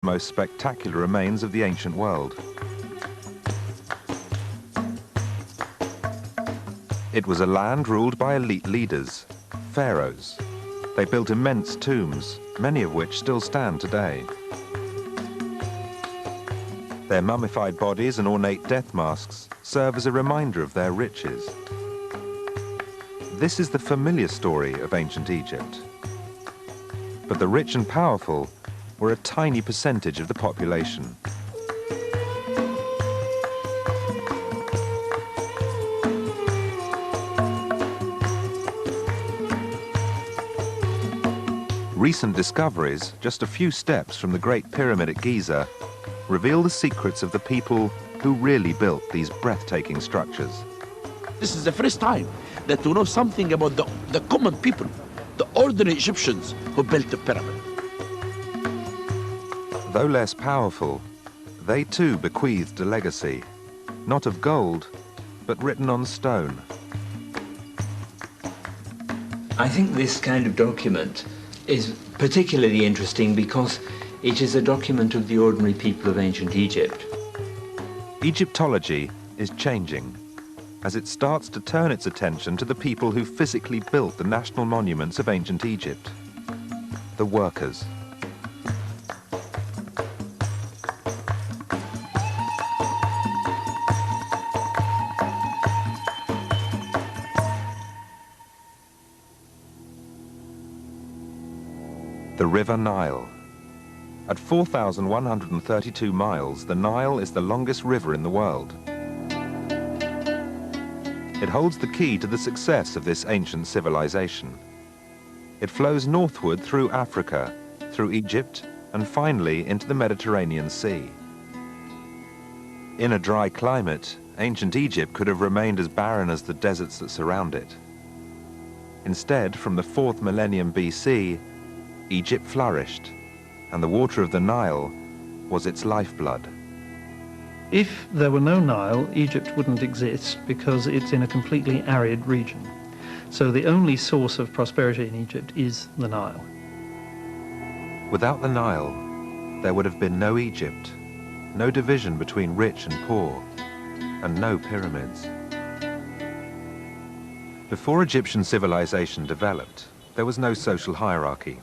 most spectacular remains of the ancient world. It was a land ruled by elite leaders, pharaohs. They built immense tombs, many of which still stand today. Their mummified bodies and ornate death masks serve as a reminder of their riches. This is the familiar story of ancient Egypt. But the rich and powerful were a tiny percentage of the population. Recent discoveries, just a few steps from the Great Pyramid at Giza, reveal the secrets of the people who really built these breathtaking structures. This is the first time that we know something about the common people, the ordinary Egyptians who built the pyramid. Though less powerful, they too bequeathed a legacy, not of gold, but written on stone. I think this kind of document is particularly interesting because it is a document of the ordinary people of ancient Egypt. Egyptology is changing as it starts to turn its attention to the people who physically built the national monuments of ancient Egypt, the workers. The River Nile. At 4,132 miles, the Nile is the longest river in the world. It holds the key to the success of this ancient civilization. It flows northward through Africa, through Egypt, and finally into the Mediterranean Sea. In a dry climate, ancient Egypt could have remained as barren as the deserts that surround it. Instead, from the 4th millennium BC, Egypt flourished, and the water of the Nile was its lifeblood. If there were no Nile, Egypt wouldn't exist because it's in a completely arid region. So the only source of prosperity in Egypt is the Nile. Without the Nile, there would have been no Egypt, no division between rich and poor, and no pyramids. Before Egyptian civilization developed, there was no social hierarchy.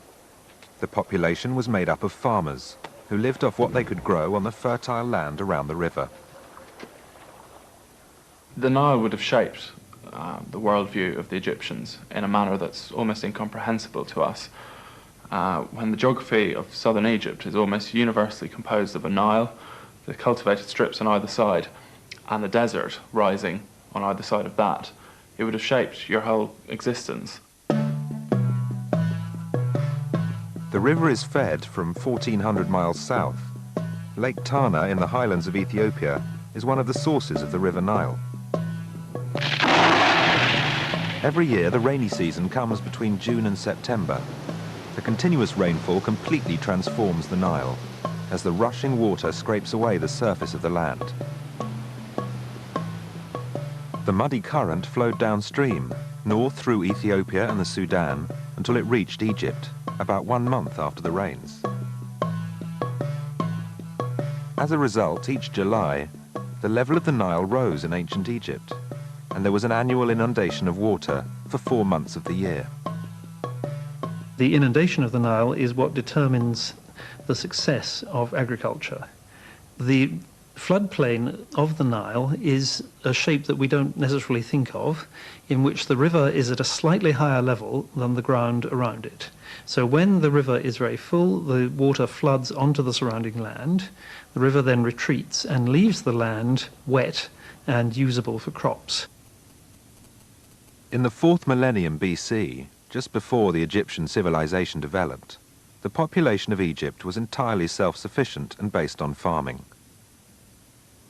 The population was made up of farmers who lived off what they could grow on the fertile land around the river. The Nile would have shaped the worldview of the Egyptians in a manner that's almost incomprehensible to us. When the geography of southern Egypt is almost universally composed of a Nile, the cultivated strips on either side, and the desert rising on either side of that, it would have shaped your whole existence. The river is fed from 1,400 miles south. Lake Tana in the highlands of Ethiopia is one of the sources of the River Nile. Every year, the rainy season comes between June and September. The continuous rainfall completely transforms the Nile as the rushing water scrapes away the surface of the land. The muddy current flowed downstream, north through Ethiopia and the Sudan, until it reached Egypt, about 1 month after the rains. As a result, each July, the level of the Nile rose in ancient Egypt, and there was an annual inundation of water for 4 months of the year. The inundation of the Nile is what determines the success of agriculture. The floodplain of the Nile is a shape that we don't necessarily think of, in which the river is at a slightly higher level than the ground around it. So when the river is very full, the water floods onto the surrounding land. The river then retreats and leaves the land wet and usable for crops. In the 4th millennium BC, just before the Egyptian civilization developed, the population of Egypt was entirely self-sufficient and based on farming.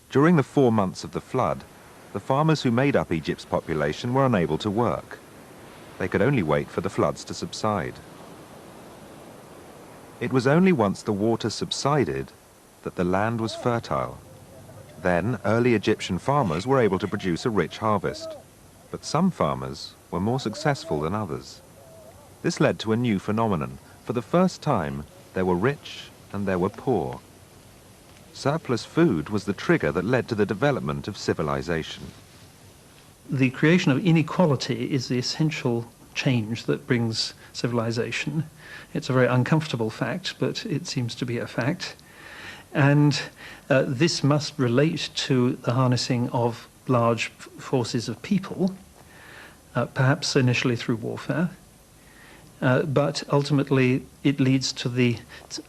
During the 4 months of the flood, the farmers who made up Egypt's population were unable to work. They could only wait for the floods to subside. It was only once the water subsided that the land was fertile. Then, early Egyptian farmers were able to produce a rich harvest. But some farmers were more successful than others. This led to a new phenomenon. For the first time, there were rich and there were poor. Surplus food was the trigger that led to the development of civilization. The creation of inequality is the essential change that brings civilization. It's a very uncomfortable fact, but it seems to be a fact. And this must relate to the harnessing of large forces of people, perhaps initially through warfare, but ultimately it leads to the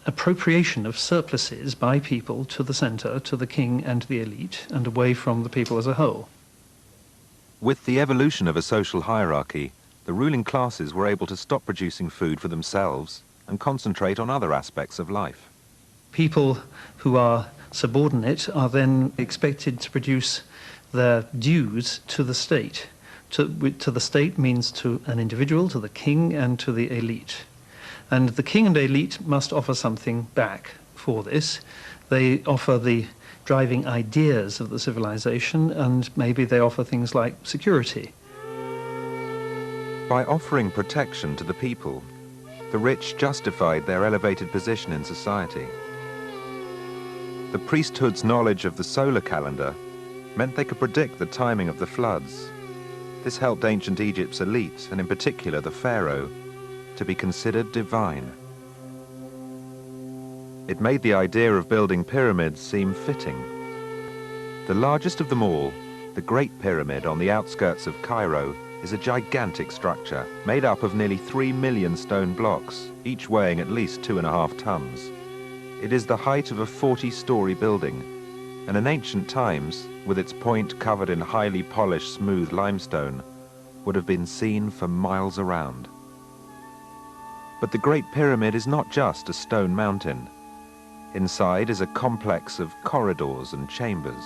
appropriation of surpluses by people to the center, to the king and to the elite, and away from the people as a whole. With the evolution of a social hierarchy, the ruling classes were able to stop producing food for themselves and concentrate on other aspects of life. People who are subordinate are then expected to produce their dues to the state. To the state means to an individual, to the king, and to the elite. And the king and elite must offer something back for this. They offer the driving ideas of the civilization, and maybe they offer things like security. By offering protection to the people, the rich justified their elevated position in society. The priesthood's knowledge of the solar calendar meant they could predict the timing of the floods. This helped ancient Egypt's elite, and in particular the pharaoh, to be considered divine. It made the idea of building pyramids seem fitting. The largest of them all, the Great Pyramid on the outskirts of Cairo, is a gigantic structure made up of nearly 3 million stone blocks, each weighing at least 2.5 tons. It is the height of a 40-story building, and in ancient times, with its point covered in highly polished smooth limestone, would have been seen for miles around. But the Great Pyramid is not just a stone mountain. Inside is a complex of corridors and chambers.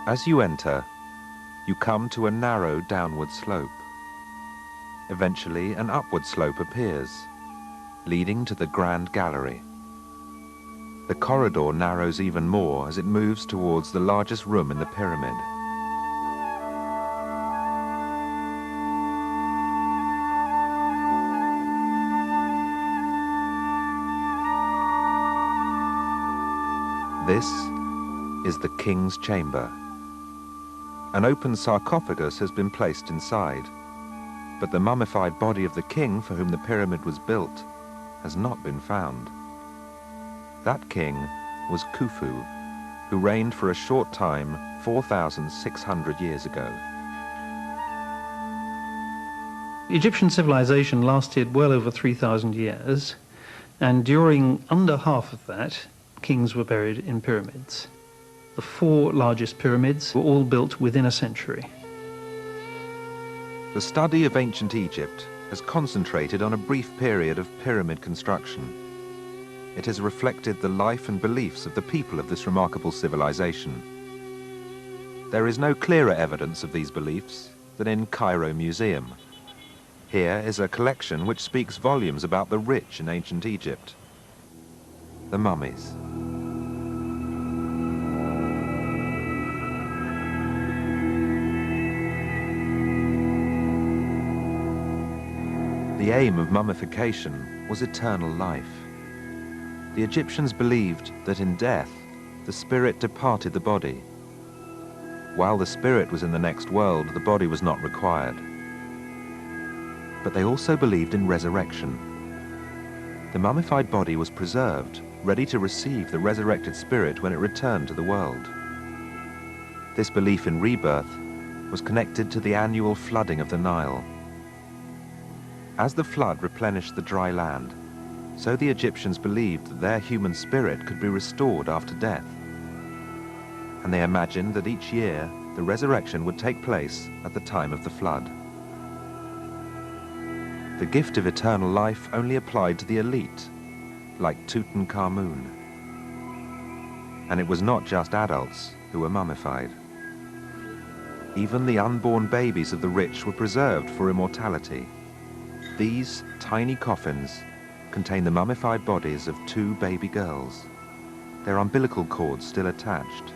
As you enter, you come to a narrow downward slope. Eventually, an upward slope appears, leading to the Grand Gallery. The corridor narrows even more as it moves towards the largest room in the pyramid. This is the king's chamber. An open sarcophagus has been placed inside, but the mummified body of the king for whom the pyramid was built has not been found. That king was Khufu, who reigned for a short time 4,600 years ago. Egyptian civilization lasted well over 3,000 years, and during under half of that, kings were buried in pyramids. The 4 largest pyramids were all built within a century. The study of ancient Egypt has concentrated on a brief period of pyramid construction. It has reflected the life and beliefs of the people of this remarkable civilization. There is no clearer evidence of these beliefs than in Cairo Museum. Here is a collection which speaks volumes about the rich in ancient Egypt. The mummies. The aim of mummification was eternal life. The Egyptians believed that in death, the spirit departed the body. While the spirit was in the next world, the body was not required. But they also believed in resurrection. The mummified body was preserved, ready to receive the resurrected spirit when it returned to the world. This belief in rebirth was connected to the annual flooding of the Nile. As the flood replenished the dry land, so the Egyptians believed that their human spirit could be restored after death. And they imagined that each year the resurrection would take place at the time of the flood. The gift of eternal life only applied to the elite, like Tutankhamun. And it was not just adults who were mummified. Even the unborn babies of the rich were preserved for immortality. These tiny coffins contain the mummified bodies of 2 baby girls, their umbilical cords still attached.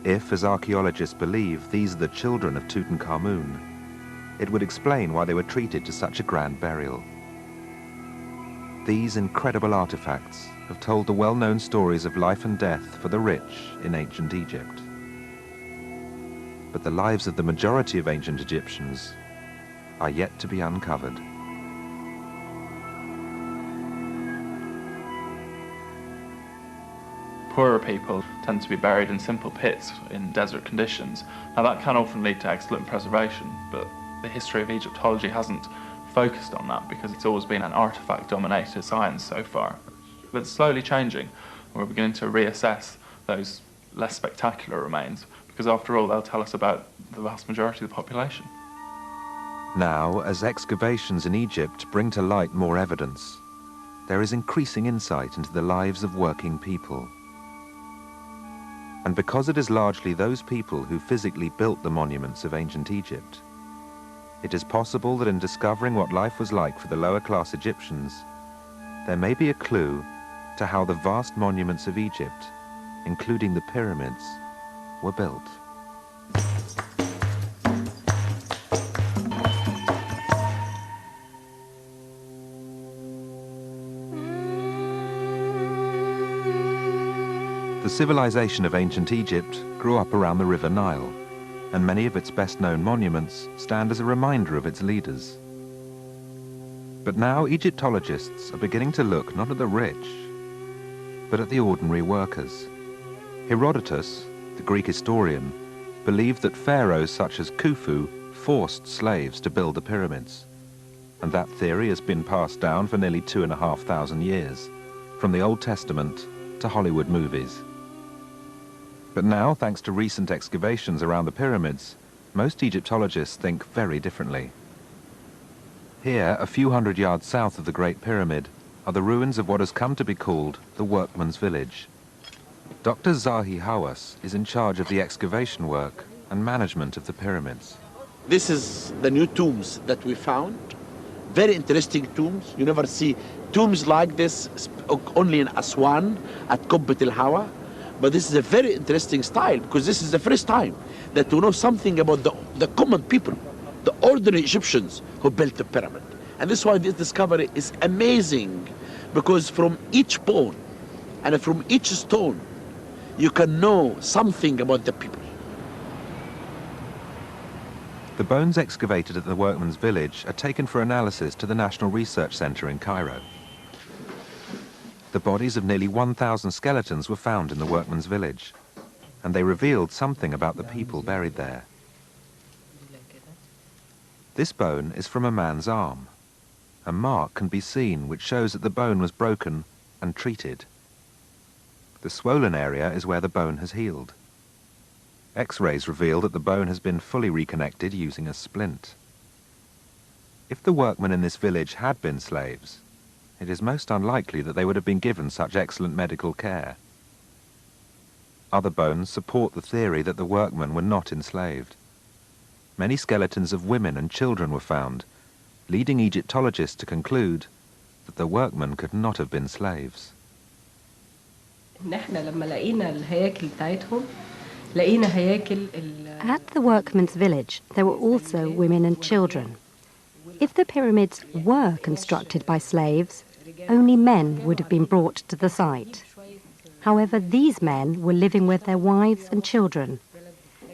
If, as archaeologists believe, these are the children of Tutankhamun, it would explain why they were treated to such a grand burial. These incredible artifacts have told the well-known stories of life and death for the rich in ancient Egypt. But the lives of the majority of ancient Egyptians are yet to be uncovered. Poorer people tend to be buried in simple pits in desert conditions. Now that can often lead to excellent preservation, but the history of Egyptology hasn't focused on that because it's always been an artifact-dominated science so far. But it's slowly changing, and we're beginning to reassess those less spectacular remains, because after all, they'll tell us about the vast majority of the population. Now, as excavations in Egypt bring to light more evidence, there is increasing insight into the lives of working people. And because it is largely those people who physically built the monuments of ancient Egypt, it is possible that in discovering what life was like for the lower-class Egyptians, there may be a clue to how the vast monuments of Egypt, including the pyramids, were built. The civilization of ancient Egypt grew up around the River Nile, and many of its best-known monuments stand as a reminder of its leaders. But now Egyptologists are beginning to look not at the rich, but at the ordinary workers. Herodotus, the Greek historian, believed that pharaohs such as Khufu forced slaves to build the pyramids, and that theory has been passed down for nearly 2,500 years, from the Old Testament to Hollywood movies. But now, thanks to recent excavations around the pyramids, most Egyptologists think very differently. Here, a few hundred yards south of the Great Pyramid, are the ruins of what has come to be called the Workman's Village. Dr. Zahi Hawass is in charge of the excavation work and management of the pyramids. This is the new tombs that we found. Very interesting tombs. You never see tombs like this only in Aswan at Qubbat al-Hawa. But this is a very interesting style because this is the first time that we know something about the common people, the ordinary Egyptians who built the pyramid. And this is why this discovery is amazing, because from each bone and from each stone, you can know something about the people. The bones excavated at the Workman's Village are taken for analysis to the National Research Center in Cairo. The bodies of nearly 1,000 skeletons were found in the Workman's Village, and they revealed something about the people buried there. This bone is from a man's arm. A mark can be seen which shows that the bone was broken and treated. The swollen area is where the bone has healed. X-rays reveal that the bone has been fully reconnected using a splint. If the workmen in this village had been slaves, it is most unlikely that they would have been given such excellent medical care. Other bones support the theory that the workmen were not enslaved. Many skeletons of women and children were found, leading Egyptologists to conclude that the workmen could not have been slaves. At the workmen's village, there were also women and children. If the pyramids were constructed by slaves, only men would have been brought to the site. However, these men were living with their wives and children.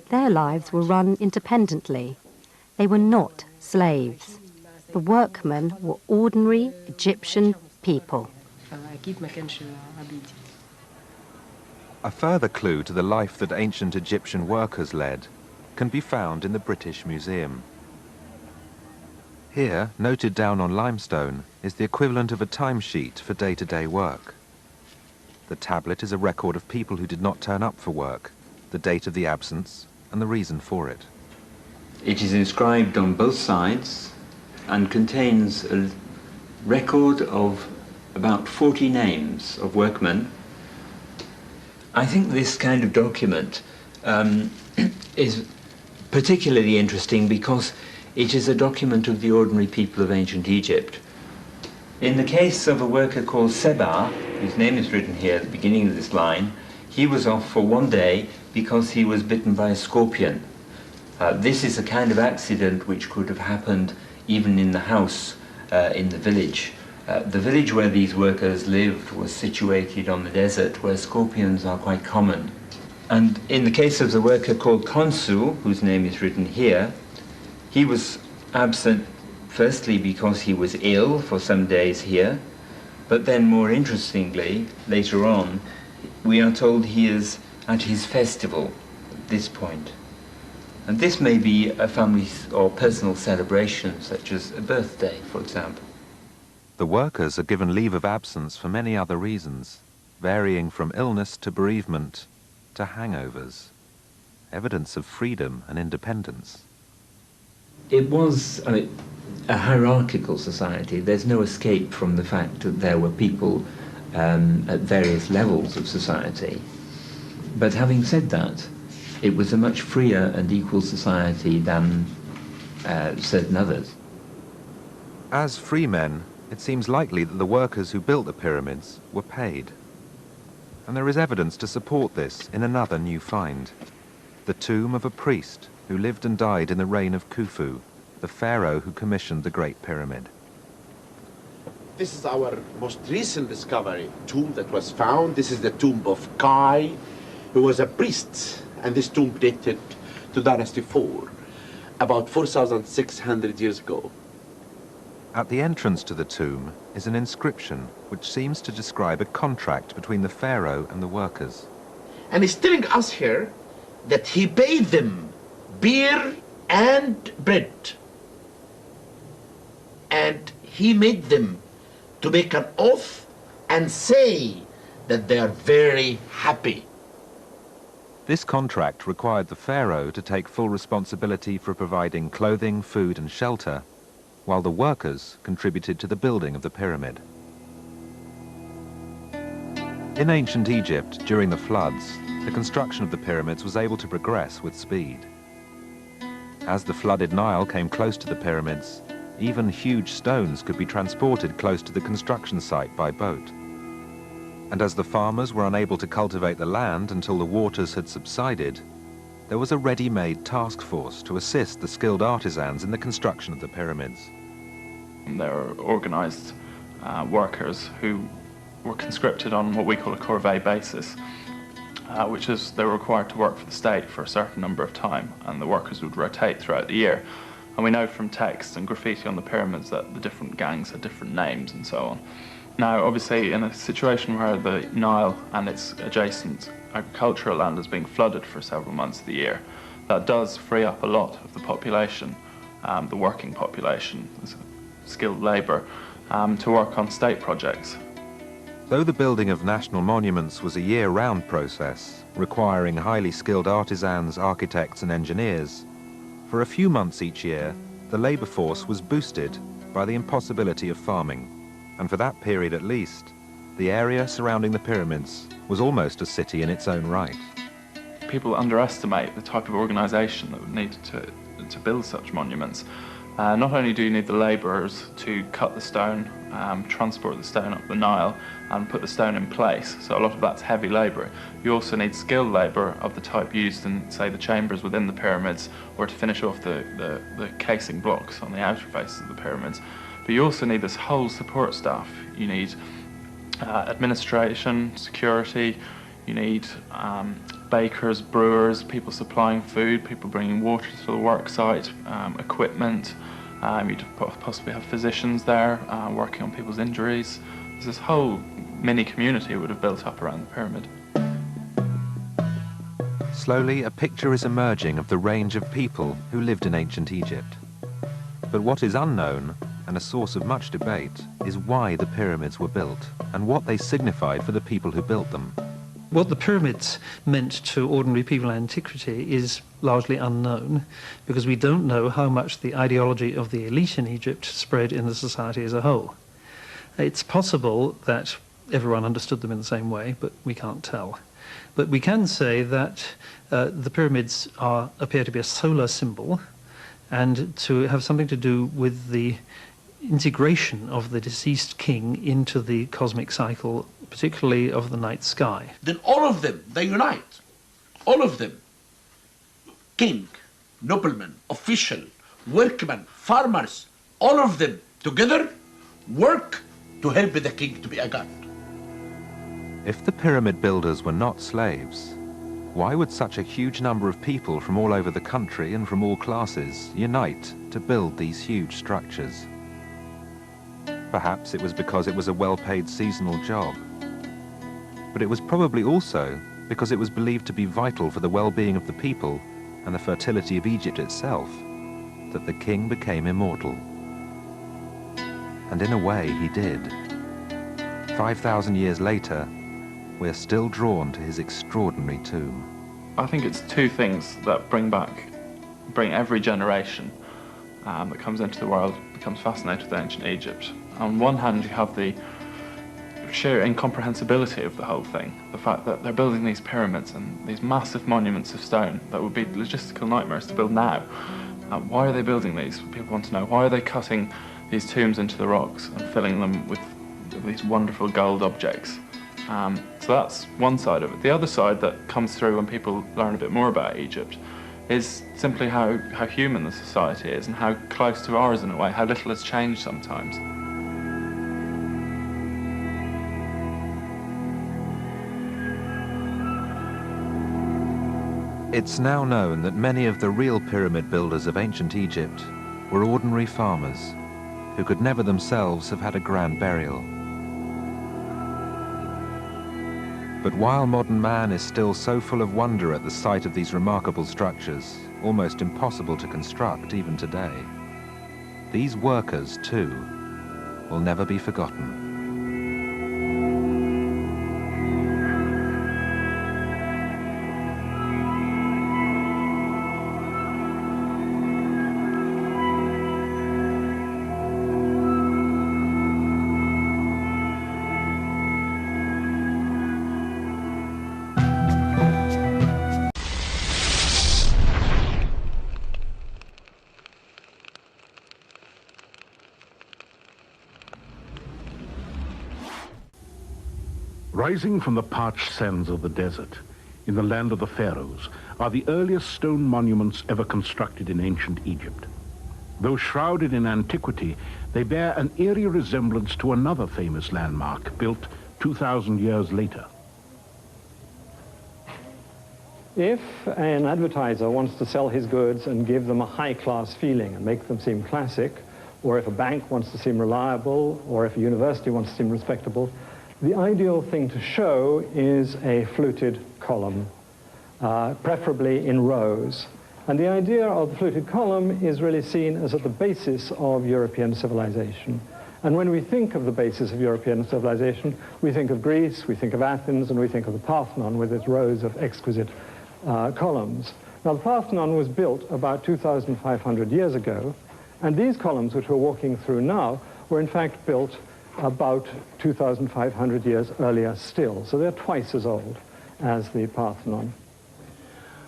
Their lives were run independently. They were not slaves. The workmen were ordinary Egyptian people. A further clue to the life that ancient Egyptian workers led can be found in the British Museum. Here, noted down on limestone, is the equivalent of a timesheet for day-to-day work. The tablet is a record of people who did not turn up for work, the date of the absence, and the reason for it. It is inscribed on both sides and contains a record of about 40 names of workmen. I think this kind of document is particularly interesting because it is a document of the ordinary people of ancient Egypt. In the case of a worker called Seba, whose name is written here at the beginning of this line, he was off for one day because he was bitten by a scorpion. This is a kind of accident which could have happened even in the house in the village. The village where these workers lived was situated on the desert where scorpions are quite common. And in the case of the worker called Konsu, whose name is written here, he was absent firstly because he was ill for some days here, but then more interestingly, later on, we are told he is at his festival at this point. And this may be a family or personal celebration, such as a birthday, for example. The workers are given leave of absence for many other reasons, varying from illness to bereavement to hangovers, evidence of freedom and independence. It was a hierarchical society. There's no escape from the fact that there were people at various levels of society. But having said that, it was a much freer and equal society than certain others. As free men, it seems likely that the workers who built the pyramids were paid. And there is evidence to support this in another new find, the tomb of a priest who lived and died in the reign of Khufu, the pharaoh who commissioned the Great Pyramid. This is our most recent discovery, tomb that was found. This is the tomb of Kai, who was a priest, and this tomb dated to Dynasty 4, about 4,600 years ago. At the entrance to the tomb is an inscription which seems to describe a contract between the pharaoh and the workers. And he's telling us here that he paid them beer and bread. And he made them to make an oath and say that they are very happy. This contract required the pharaoh to take full responsibility for providing clothing, food and shelter, while the workers contributed to the building of the pyramid. In ancient Egypt, during the floods, the construction of the pyramids was able to progress with speed. As the flooded Nile came close to the pyramids, even huge stones could be transported close to the construction site by boat. And as the farmers were unable to cultivate the land until the waters had subsided, there was a ready-made task force to assist the skilled artisans in the construction of the pyramids. There were organised workers who were conscripted on what we call a corvée basis, which is they were required to work for the state for a certain number of time, and the workers would rotate throughout the year. And we know from text and graffiti on the pyramids that the different gangs had different names and so on. Now, obviously, in a situation where the Nile and its adjacent agricultural land is being flooded for several months of the year, that does free up a lot of the population, the working population, skilled labour, to work on state projects. Though the building of national monuments was a year-round process, requiring highly skilled artisans, architects and engineers, for a few months each year, the labour force was boosted by the impossibility of farming. And for that period at least, the area surrounding the pyramids was almost a city in its own right. People underestimate the type of organisation that would need to build such monuments. Not only do you need the labourers to cut the stone, transport the stone up the Nile and put the stone in place, so a lot of that's heavy labour. You also need skilled labour of the type used in, say, the chambers within the pyramids, or to finish off the casing blocks on the outer faces of the pyramids. But you also need this whole support staff. You need administration, security, you need bakers, brewers, people supplying food, people bringing water to the work site, equipment. You'd possibly have physicians there working on people's injuries. There's this whole mini community would have built up around the pyramid. Slowly, a picture is emerging of the range of people who lived in ancient Egypt. But what is unknown, and a source of much debate, is why the pyramids were built and what they signified for the people who built them. What the pyramids meant to ordinary people in antiquity is largely unknown, because we don't know how much the ideology of the elite in Egypt spread in the society as a whole. It's possible that everyone understood them in the same way, but we can't tell. But we can say that the pyramids appear to be a solar symbol, and to have something to do with the integration of the deceased king into the cosmic cycle, particularly of the night sky. Then all of them, they unite. all of them, king, nobleman, official, workman, farmers, all of them together work to help the king to be a god. If the pyramid builders were not slaves, why would such a huge number of people from all over the country and from all classes unite to build these huge structures? Perhaps it was because it was a well-paid seasonal job. But it was probably also because it was believed to be vital for the well-being of the people and the fertility of Egypt itself that the king became immortal. And in a way, he did. 5,000 years later, we're still drawn to his extraordinary tomb. I think it's two things that bring every generation that comes into the world becomes fascinated with ancient Egypt. On one hand, you have the sheer incomprehensibility of the whole thing. The fact that they're building these pyramids and these massive monuments of stone that would be logistical nightmares to build now. Why are they building these? People want to know. Why are they cutting these tombs into the rocks and filling them with these wonderful gold objects? So that's one side of it. The other side that comes through when people learn a bit more about Egypt is simply how human the society is and how close to ours in a way, how little has changed sometimes. It's now known that many of the real pyramid builders of ancient Egypt were ordinary farmers who could never themselves have had a grand burial. But while modern man is still so full of wonder at the sight of these remarkable structures, almost impossible to construct even today, these workers, too, will never be forgotten. Rising from the parched sands of the desert, in the land of the pharaohs, are the earliest stone monuments ever constructed in ancient Egypt. Though shrouded in antiquity, they bear an eerie resemblance to another famous landmark built 2,000 years later. If an advertiser wants to sell his goods and give them a high-class feeling and make them seem classic, or if a bank wants to seem reliable, or if a university wants to seem respectable, the ideal thing to show is a fluted column, preferably in rows. And the idea of the fluted column is really seen as at the basis of European civilization. And when we think of the basis of European civilization, we think of Greece, we think of Athens, and we think of the Parthenon with its rows of exquisite columns. Now, the Parthenon was built about 2,500 years ago, and these columns, which we're walking through now, were in fact built about 2,500 years earlier still. So they're twice as old as the Parthenon.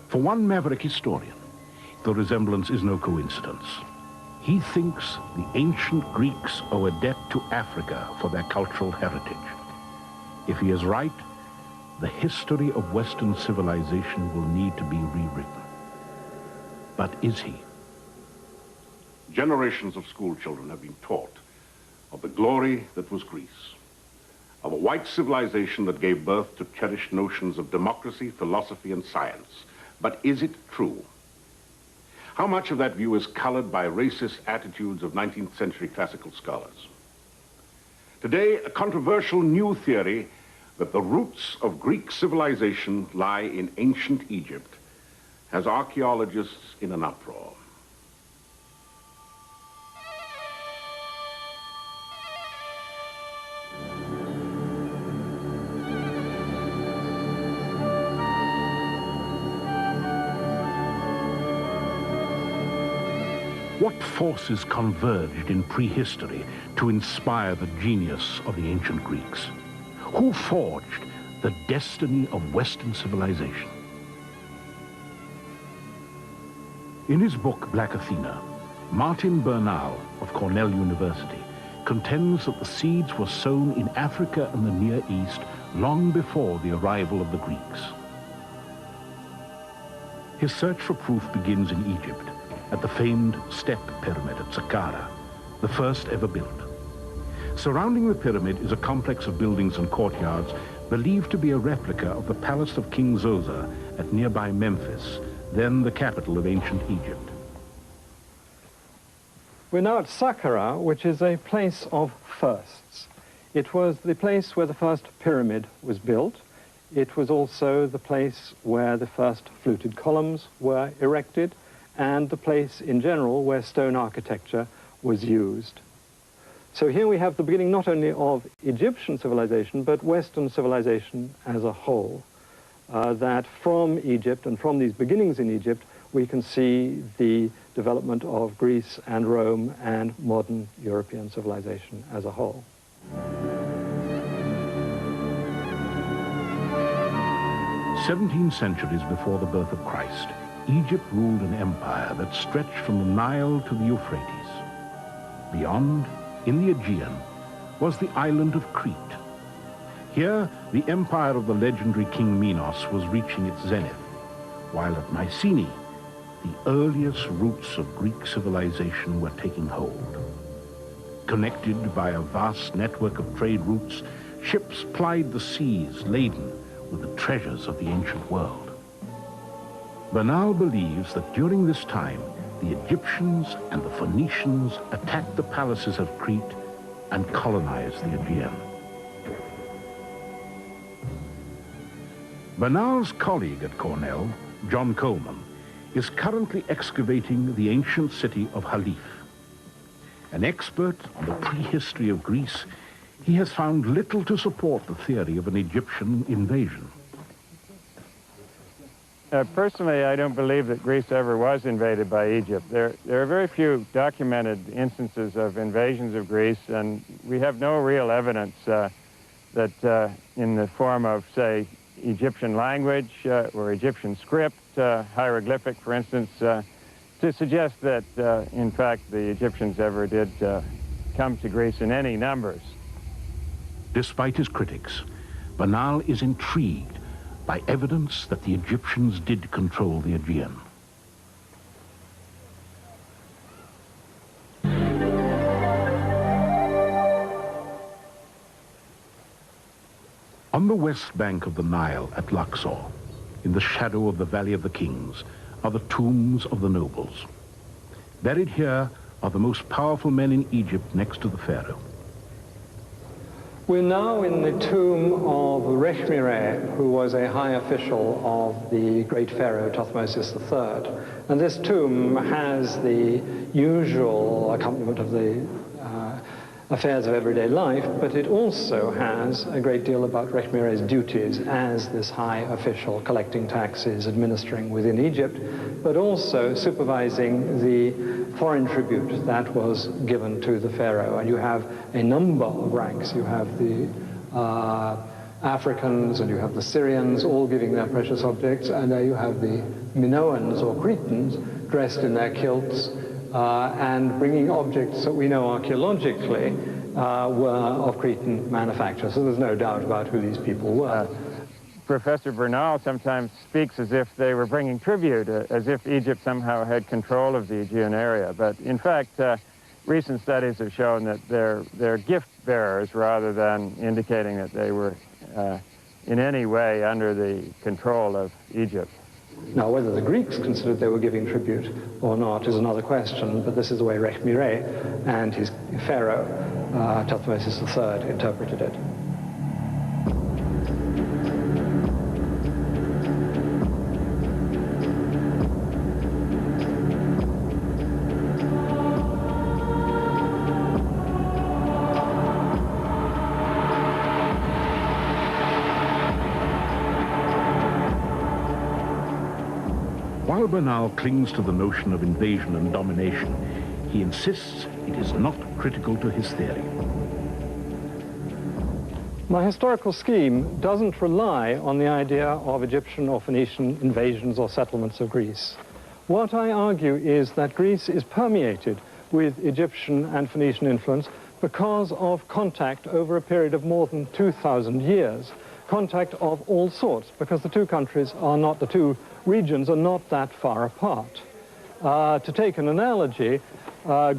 For one maverick historian, the resemblance is no coincidence. He thinks the ancient Greeks owe a debt to Africa for their cultural heritage. If he is right, the history of Western civilization will need to be rewritten. But is he? Generations of school children have been taught of the glory that was Greece, of a white civilization that gave birth to cherished notions of democracy, philosophy, and science. But is it true? How much of that view is colored by racist attitudes of 19th century classical scholars? Today, a controversial new theory that the roots of Greek civilization lie in ancient Egypt has archaeologists in an uproar. What forces converged in prehistory to inspire the genius of the ancient Greeks? Who forged the destiny of Western civilization? In his book, Black Athena, Martin Bernal of Cornell University contends that the seeds were sown in Africa and the Near East long before the arrival of the Greeks. His search for proof begins in Egypt, at the famed step pyramid at Saqqara, the first ever built. Surrounding the pyramid is a complex of buildings and courtyards believed to be a replica of the palace of King Zoser at nearby Memphis, then the capital of ancient Egypt. We're now at Saqqara, which is a place of firsts. It was the place where the first pyramid was built. It was also the place where the first fluted columns were erected, and the place in general where stone architecture was used. So here we have the beginning not only of Egyptian civilization, but Western civilization as a whole. That from Egypt and from these beginnings in Egypt, we can see the development of Greece and Rome and modern European civilization as a whole. 17 centuries before the birth of Christ, Egypt ruled an empire that stretched from the Nile to the Euphrates. Beyond, in the Aegean, was the island of Crete. Here, the empire of the legendary King Minos was reaching its zenith, while at Mycenae, the earliest roots of Greek civilization were taking hold. Connected by a vast network of trade routes, ships plied the seas laden with the treasures of the ancient world. Bernal believes that during this time, the Egyptians and the Phoenicians attacked the palaces of Crete and colonized the Aegean. Bernal's colleague at Cornell, John Coleman, is currently excavating the ancient city of Halif. An expert on the prehistory of Greece, he has found little to support the theory of an Egyptian invasion. Personally, I don't believe that Greece ever was invaded by Egypt. There are very few documented instances of invasions of Greece, and we have no real evidence that in the form of, say, Egyptian language or Egyptian script, hieroglyphic, for instance, to suggest that, in fact, the Egyptians ever did come to Greece in any numbers. Despite his critics, Bernal is intrigued by evidence that the Egyptians did control the Aegean. On the west bank of the Nile at Luxor, in the shadow of the Valley of the Kings, are the tombs of the nobles. Buried here are the most powerful men in Egypt next to the pharaoh. We're now in the tomb of Reshmireh, who was a high official of the great pharaoh Thutmosis III. And this tomb has the usual accompaniment of the affairs of everyday life, but it also has a great deal about Reshmireh's duties as this high official, collecting taxes, administering within Egypt, but also supervising the foreign tribute that was given to the pharaoh. And you have a number of ranks. You have the Africans and you have the Syrians all giving their precious objects, and there you have the Minoans or Cretans dressed in their kilts and bringing objects that we know archaeologically were of Cretan manufacture. So there's no doubt about who these people were. Professor Bernal sometimes speaks as if they were bringing tribute, as if Egypt somehow had control of the Aegean area. But in fact, recent studies have shown that they're gift bearers rather than indicating that they were in any way under the control of Egypt. Now, whether the Greeks considered they were giving tribute or not is another question, but this is the way Reshmireh and his pharaoh, Thutmosis III, interpreted it. While Bernal clings to the notion of invasion and domination, he insists it is not critical to his theory. My historical scheme doesn't rely on the idea of Egyptian or Phoenician invasions or settlements of Greece. What I argue is that Greece is permeated with Egyptian and Phoenician influence because of contact over a period of more than 2,000 years contact of all sorts, because the two countries are not, the two regions are not that far apart. To take an analogy,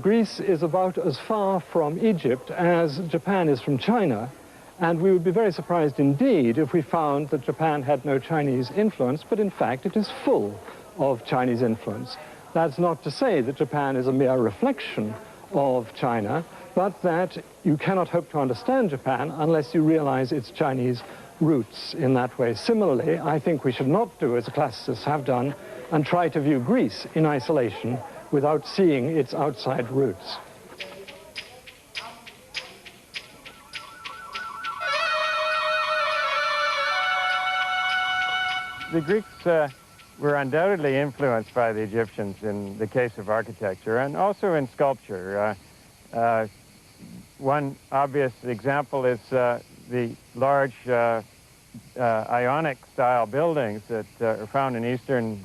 Greece is about as far from Egypt as Japan is from China, and we would be very surprised indeed if we found that Japan had no Chinese influence, but in fact it is full of Chinese influence. That's not to say that Japan is a mere reflection of China, but that you cannot hope to understand Japan unless you realize its Chinese roots in that way. Similarly, I think we should not do as the classicists have done and try to view Greece in isolation without seeing its outside roots. The Greeks were undoubtedly influenced by the Egyptians in the case of architecture and also in sculpture. One obvious example is the large Ionic-style buildings that are found in eastern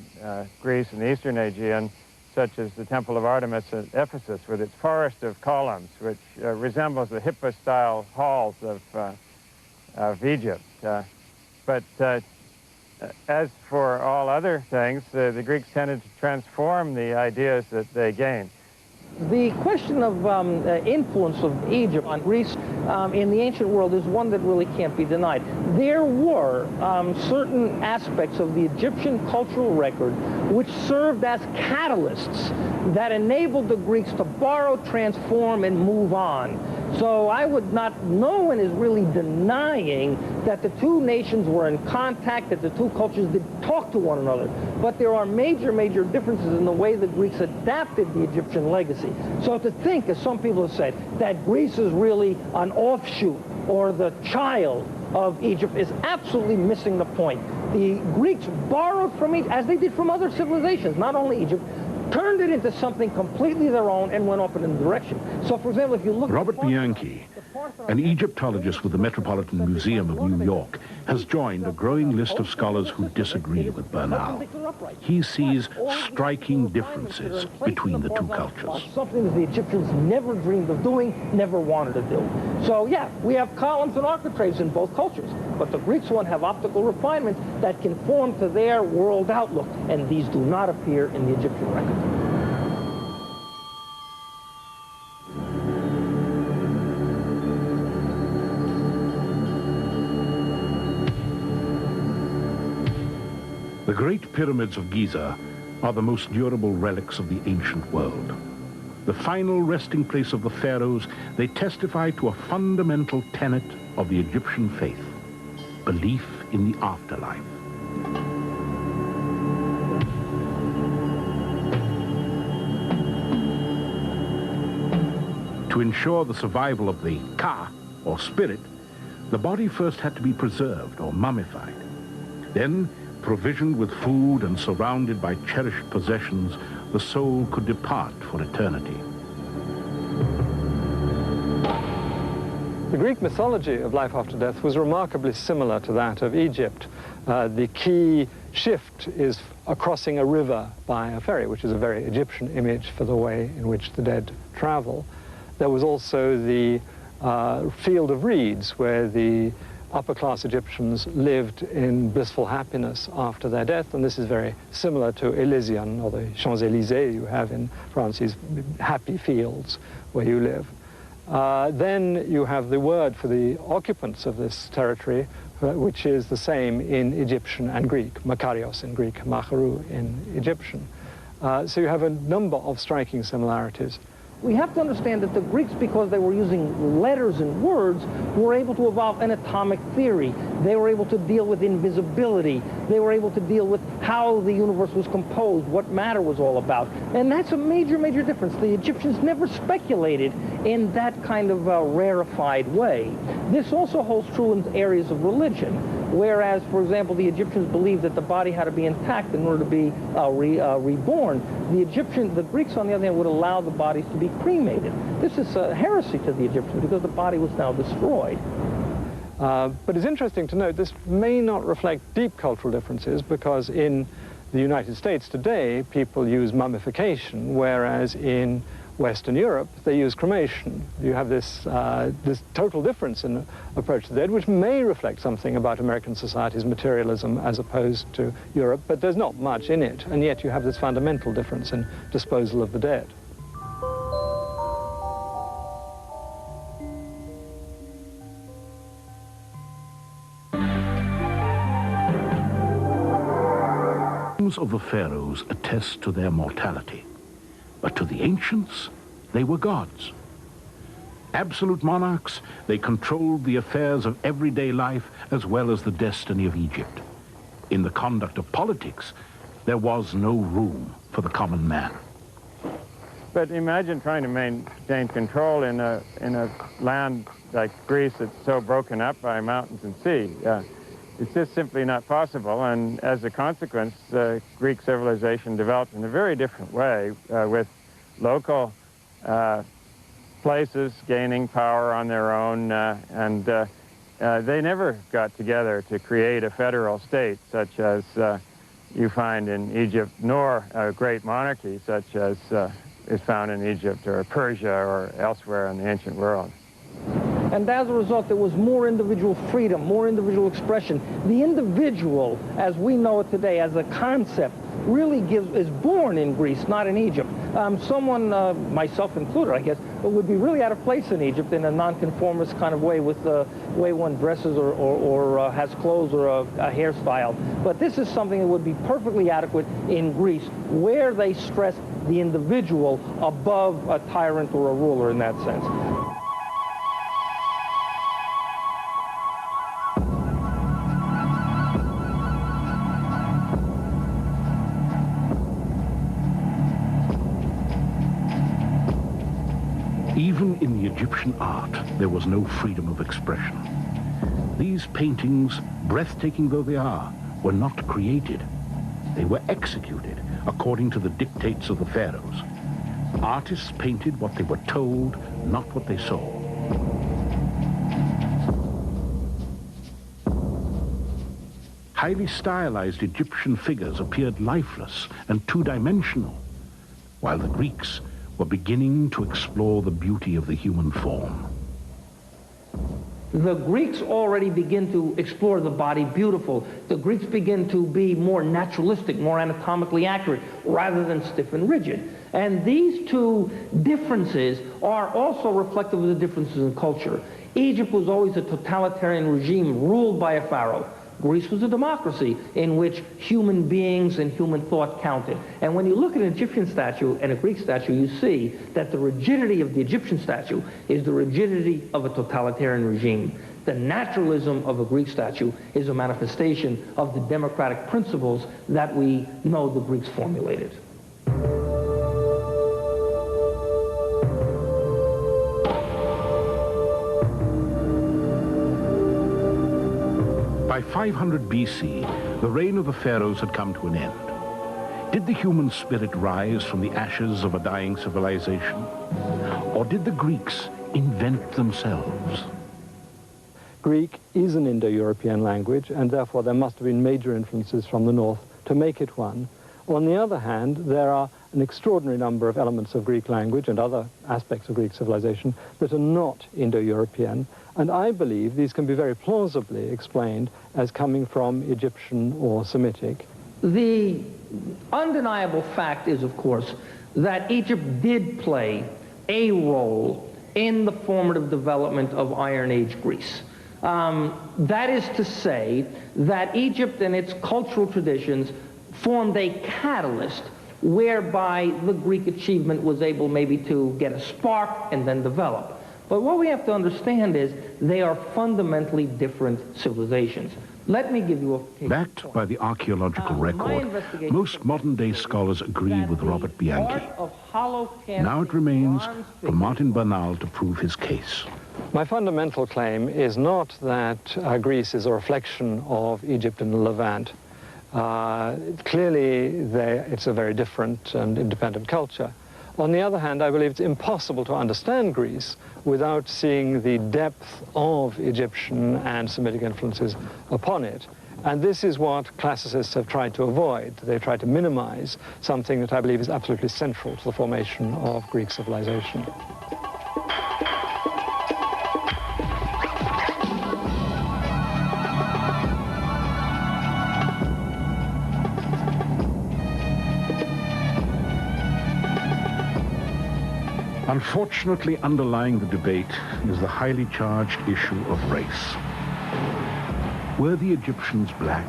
Greece and the eastern Aegean, such as the Temple of Artemis at Ephesus, with its forest of columns, which resembles the Hippo-style halls of Egypt. But as for all other things, the Greeks tended to transform the ideas that they gained. The question of influence of Egypt on Greece in the ancient world is one that really can't be denied. There were certain aspects of the Egyptian cultural record which served as catalysts that enabled the Greeks to borrow, transform, and move on. So I would not, no one is really denying that the two nations were in contact, that the two cultures did talk to one another. But there are major, major differences in the way the Greeks adapted the Egyptian legacy. So to think, as some people have said, that Greece is really an offshoot or the child of Egypt is absolutely missing the point. The Greeks borrowed from Egypt, as they did from other civilizations, not only Egypt, turned it into something completely their own and went off in a direction. So, for example, if you look Robert Bianchi, an Egyptologist with the Metropolitan Museum of New York, has joined a growing list of scholars who disagree with Bernal. He sees striking differences between the two cultures. Something that the Egyptians never dreamed of doing, never wanted to do. So, yeah, we have columns and architraves in both cultures, but the Greeks one have optical refinements that conform to their world outlook, and these do not appear in the Egyptian record. The Great Pyramids of Giza are the most durable relics of the ancient world. The final resting place of the pharaohs, they testify to a fundamental tenet of the Egyptian faith, belief in the afterlife. To ensure the survival of the Ka, or spirit, the body first had to be preserved or mummified. Then, provisioned with food and surrounded by cherished possessions, the soul could depart for eternity. The Greek mythology of life after death was remarkably similar to that of Egypt. The key shift is crossing a river by a ferry, which is a very Egyptian image for the way in which the dead travel. There was also the field of reeds, where the upper-class Egyptians lived in blissful happiness after their death, and this is very similar to Elysian, or the Champs-Élysées you have in France, these happy fields where you live. Then you have the word for the occupants of this territory, which is the same in Egyptian and Greek, Makarios in Greek, Macharu in Egyptian. So you have a number of striking similarities. We have to understand that the Greeks, because they were using letters and words, were able to evolve an atomic theory. They were able to deal with invisibility. They were able to deal with how the universe was composed, what matter was all about. And that's a major, major difference. The Egyptians never speculated in that kind of rarefied way. This also holds true in areas of religion. Whereas, for example, the Egyptians believed that the body had to be intact in order to be reborn. The Greeks, on the other hand, would allow the bodies to be cremated. This is a heresy to the Egyptians because the body was now destroyed. But it's interesting to note this may not reflect deep cultural differences, because in the United States today, people use mummification, whereas in Western Europe, they use cremation. You have this, this total difference in approach to the dead, which may reflect something about American society's materialism as opposed to Europe, but there's not much in it, and yet you have this fundamental difference in disposal of the dead. Of the pharaohs attest to their mortality, but to the ancients, they were gods. Absolute monarchs, they controlled the affairs of everyday life as well as the destiny of Egypt. In the conduct of politics, there was no room for the common man. But imagine trying to maintain control in a land like Greece that's so broken up by mountains and sea. It's just simply not possible, and as a consequence, Greek civilization developed in a very different way, with local places gaining power on their own, and they never got together to create a federal state such as you find in Egypt, nor a great monarchy such as is found in Egypt or Persia or elsewhere in the ancient world. And as a result, there was more individual freedom, more individual expression. The individual, as we know it today, as a concept, really is born in Greece, not in Egypt. Someone, myself included, I guess, would be really out of place in Egypt in a nonconformist kind of way with the way one dresses or has clothes or a hairstyle. But this is something that would be perfectly adequate in Greece, where they stress the individual above a tyrant or a ruler in that sense. Even in the Egyptian art, there was no freedom of expression. These paintings, breathtaking though they are, were not created. They were executed according to the dictates of the pharaohs. Artists painted what they were told, not what they saw. Highly stylized Egyptian figures appeared lifeless and two-dimensional, while the Greeks were beginning to explore the beauty of the human form. The Greeks already begin to explore the body beautiful. The Greeks begin to be more naturalistic, more anatomically accurate, rather than stiff and rigid. And these two differences are also reflective of the differences in culture. Egypt was always a totalitarian regime ruled by a pharaoh. Greece was a democracy in which human beings and human thought counted. And when you look at an Egyptian statue and a Greek statue, you see that the rigidity of the Egyptian statue is the rigidity of a totalitarian regime. The naturalism of a Greek statue is a manifestation of the democratic principles that we know the Greeks formulated. By 500 BC, the reign of the pharaohs had come to an end. Did the human spirit rise from the ashes of a dying civilization? Or did the Greeks invent themselves? Greek is an Indo-European language, and therefore there must have been major influences from the north to make it one. On the other hand, there are an extraordinary number of elements of Greek language and other aspects of Greek civilization that are not Indo-European, and I believe these can be very plausibly explained as coming from Egyptian or Semitic. The undeniable fact is, of course, that Egypt did play a role in the formative development of Iron Age Greece. That is to say that Egypt and its cultural traditions formed a catalyst whereby the Greek achievement was able maybe to get a spark and then develop. But what we have to understand is they are fundamentally different civilizations. Let me give you a case. Backed by the archaeological record, most modern-day scholars agree with Robert Bianchi. Now it remains for Martin Bernal to prove his case. My fundamental claim is not that Greece is a reflection of Egypt and the Levant. Clearly, it's a very different and independent culture. On the other hand, I believe it's impossible to understand Greece without seeing the depth of Egyptian and Semitic influences upon it. And this is what classicists have tried to avoid. They've tried to minimize something that I believe is absolutely central to the formation of Greek civilization. Unfortunately, underlying the debate is the highly charged issue of race. Were the Egyptians black,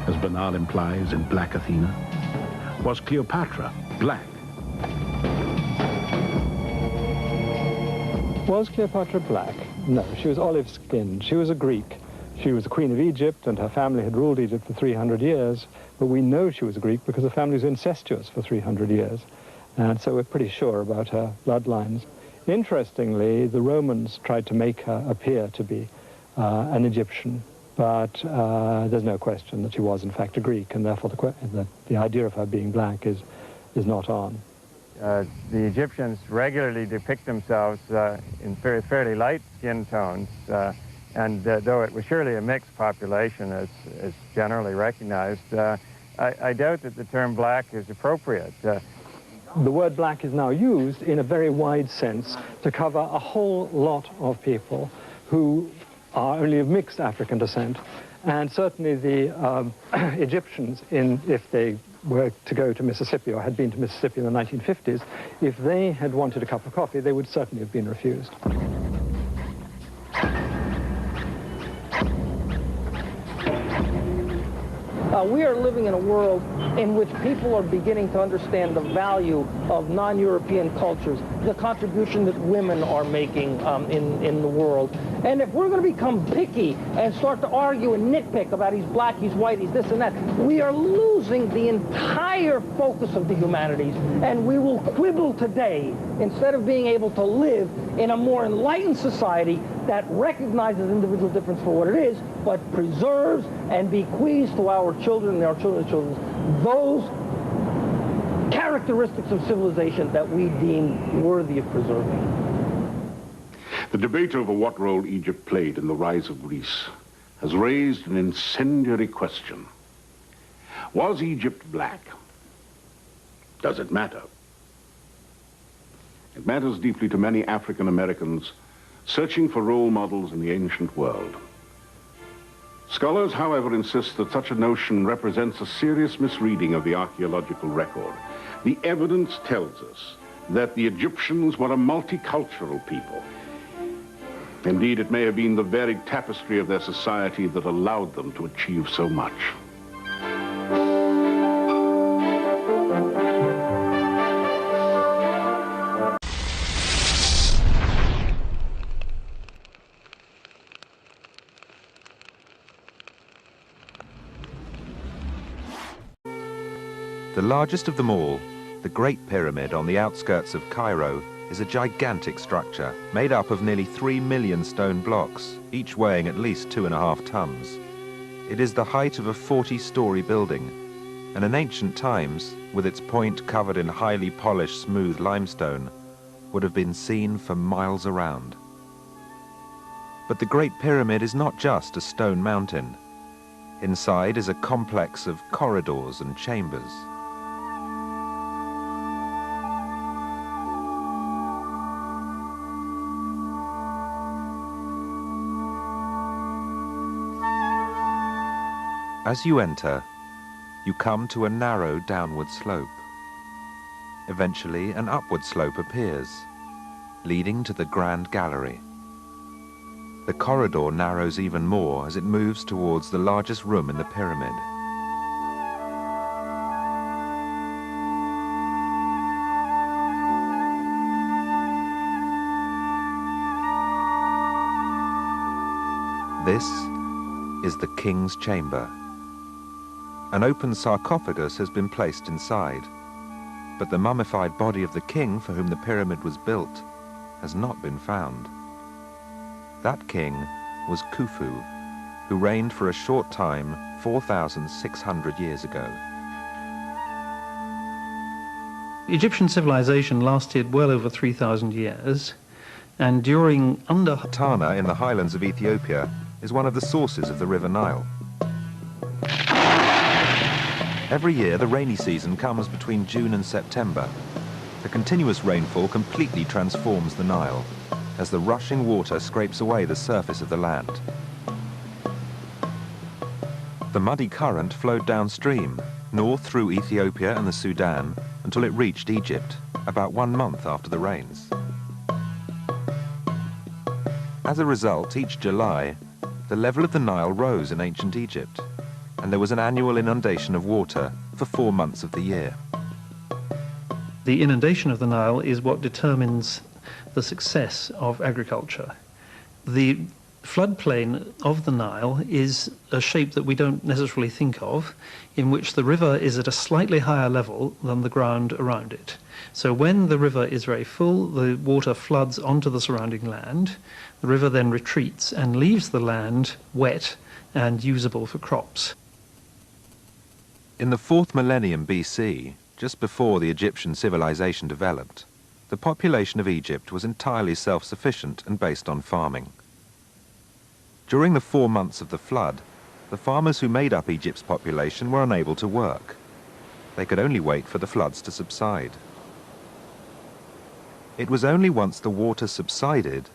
as Bernal implies in Black Athena? Was Cleopatra black? Was Cleopatra black? No, she was olive-skinned. She was a Greek. She was the Queen of Egypt, and her family had ruled Egypt for 300 years. But we know she was a Greek because the family was incestuous for 300 years. And so we're pretty sure about her bloodlines. Interestingly, the Romans tried to make her appear to be an Egyptian, but there's no question that she was in fact a Greek, and therefore the idea of her being black is not on. The Egyptians regularly depict themselves in fairly light skin tones, and though it was surely a mixed population as generally recognized, I doubt that the term black is appropriate. The word black is now used in a very wide sense to cover a whole lot of people who are only of mixed African descent. And certainly the Egyptians, if they were to go to Mississippi or had been to Mississippi in the 1950s, if they had wanted a cup of coffee, they would certainly have been refused. We are living in a world in which people are beginning to understand the value of non-European cultures, the contribution that women are making in the world. And if we're going to become picky and start to argue and nitpick about he's black, he's white, he's this and that, we are losing the entire focus of the humanities, and we will quibble today instead of being able to live in a more enlightened society that recognizes individual difference for what it is, but preserves and bequeaths to our children and our children's children those characteristics of civilization that we deem worthy of preserving. The debate over what role Egypt played in the rise of Greece has raised an incendiary question. Was Egypt black? Does it matter? It matters deeply to many African Americans searching for role models in the ancient world. Scholars, however, insist that such a notion represents a serious misreading of the archaeological record. The evidence tells us that the Egyptians were a multicultural people. Indeed, it may have been the varied tapestry of their society that allowed them to achieve so much. The largest of them all, the Great Pyramid on the outskirts of Cairo, is a gigantic structure made up of nearly 3 million stone blocks, each weighing at least 2.5 tons. It is the height of a 40-story building, and in ancient times, with its point covered in highly polished smooth limestone, would have been seen for miles around. But the Great Pyramid is not just a stone mountain. Inside is a complex of corridors and chambers. As you enter, you come to a narrow downward slope. Eventually, an upward slope appears, leading to the Grand Gallery. The corridor narrows even more as it moves towards the largest room in the pyramid. This is the King's Chamber. An open sarcophagus has been placed inside, but the mummified body of the king for whom the pyramid was built has not been found. That king was Khufu, who reigned for a short time 4,600 years ago. Egyptian civilization lasted well over 3,000 years, and during Tana in the highlands of Ethiopia is one of the sources of the River Nile. Every year, the rainy season comes between June and September. The continuous rainfall completely transforms the Nile as the rushing water scrapes away the surface of the land. The muddy current flowed downstream, north through Ethiopia and the Sudan, until it reached Egypt, about 1 month after the rains. As a result, each July, the level of the Nile rose in ancient Egypt, and there was an annual inundation of water for 4 months of the year. The inundation of the Nile is what determines the success of agriculture. The floodplain of the Nile is a shape that we don't necessarily think of, in which the river is at a slightly higher level than the ground around it. So when the river is very full, the water floods onto the surrounding land. The river then retreats and leaves the land wet and usable for crops. In the 4th millennium BC, just before the Egyptian civilization developed, the population of Egypt was entirely self-sufficient and based on farming. During the 4 months of the flood, the farmers who made up Egypt's population were unable to work. They could only wait for the floods to subside. It was only once the water subsided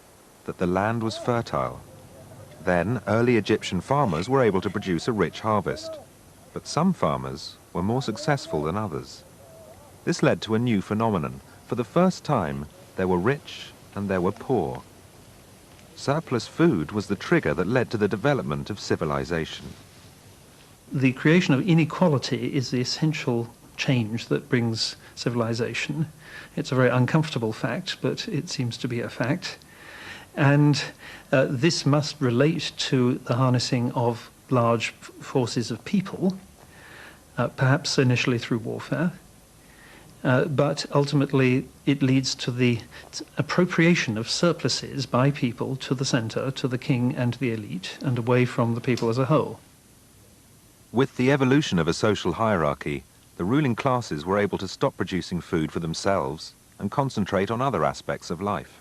that the land was fertile. Then early Egyptian farmers were able to produce a rich harvest, but some farmers were more successful than others. This led to a new phenomenon. For the first time, there were rich and there were poor. Surplus food was the trigger that led to the development of civilization. The creation of inequality is the essential change that brings civilization. It's a very uncomfortable fact, but it seems to be a fact. And this must relate to the harnessing of large forces of people, perhaps initially through warfare. But ultimately it leads to the appropriation of surpluses by people to the center, to the king and the elite, and away from the people as a whole. With the evolution of a social hierarchy, the ruling classes were able to stop producing food for themselves and concentrate on other aspects of life.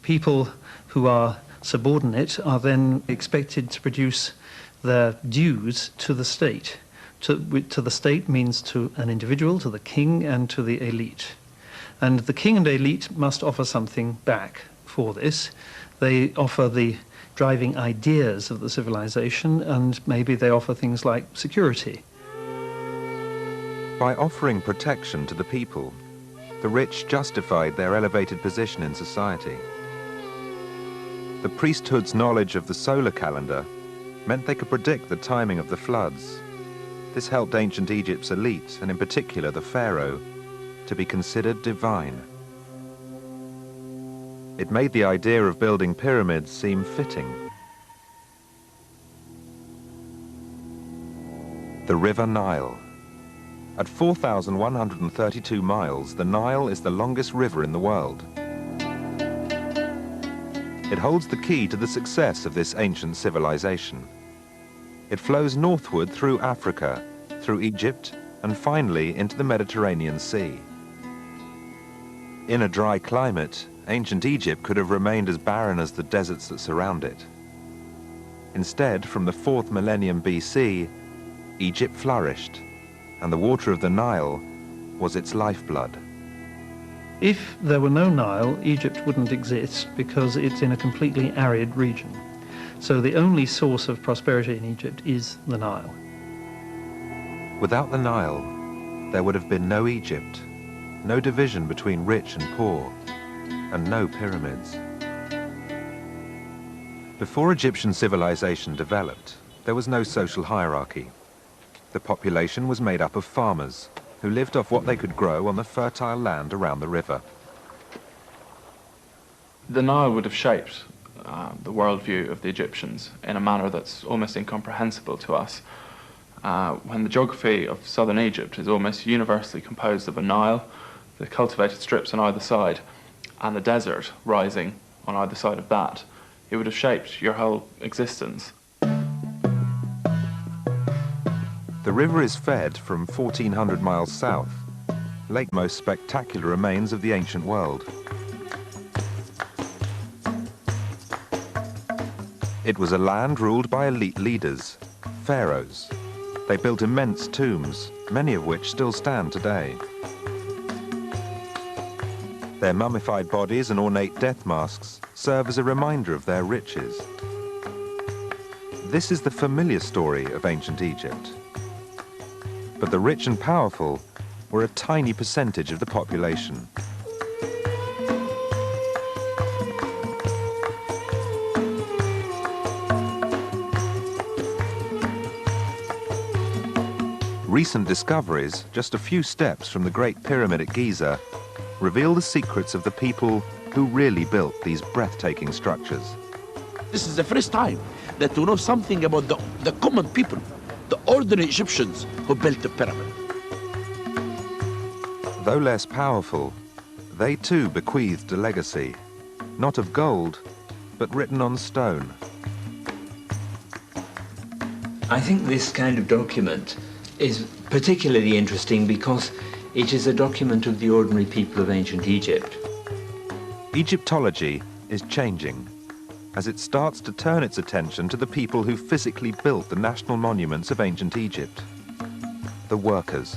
People who are subordinate are then expected to produce their dues to the state. To the state means to an individual, to the king, and to the elite. And the king and elite must offer something back for this. They offer the driving ideas of the civilization, and maybe they offer things like security. By offering protection to the people, the rich justified their elevated position in society. The priesthood's knowledge of the solar calendar meant they could predict the timing of the floods. This helped ancient Egypt's elite, and in particular the pharaoh, to be considered divine. It made the idea of building pyramids seem fitting. The River Nile. At 4,132 miles, the Nile is the longest river in the world. It holds the key to the success of this ancient civilization. It flows northward through Africa, through Egypt, and finally into the Mediterranean Sea. In a dry climate, ancient Egypt could have remained as barren as the deserts that surround it. Instead, from the 4th millennium BC, Egypt flourished, and the water of the Nile was its lifeblood. If there were no Nile, Egypt wouldn't exist because it's in a completely arid region. So the only source of prosperity in Egypt is the Nile. Without the Nile, there would have been no Egypt, no division between rich and poor, and no pyramids. Before Egyptian civilization developed, there was no social hierarchy. The population was made up of farmers who lived off what they could grow on the fertile land around the river. The Nile would have shaped the worldview of the Egyptians in a manner that's almost incomprehensible to us. When the geography of southern Egypt is almost universally composed of a Nile, the cultivated strips on either side, and the desert rising on either side of that, it would have shaped your whole existence. The river is fed from 1,400 miles south, Lake's most spectacular remains of the ancient world. It was a land ruled by elite leaders, pharaohs. They built immense tombs, many of which still stand today. Their mummified bodies and ornate death masks serve as a reminder of their riches. This is the familiar story of ancient Egypt. But the rich and powerful were a tiny percentage of the population. Recent discoveries, just a few steps from the Great Pyramid at Giza, reveal the secrets of the people who really built these breathtaking structures. This is the first time that we know something about the common people, the ordinary Egyptians who built the pyramid. Though less powerful, they too bequeathed a legacy, not of gold, but written on stone. I think this kind of document is particularly interesting because it is a document of the ordinary people of ancient Egypt. Egyptology is changing as it starts to turn its attention to the people who physically built the national monuments of ancient Egypt, the workers.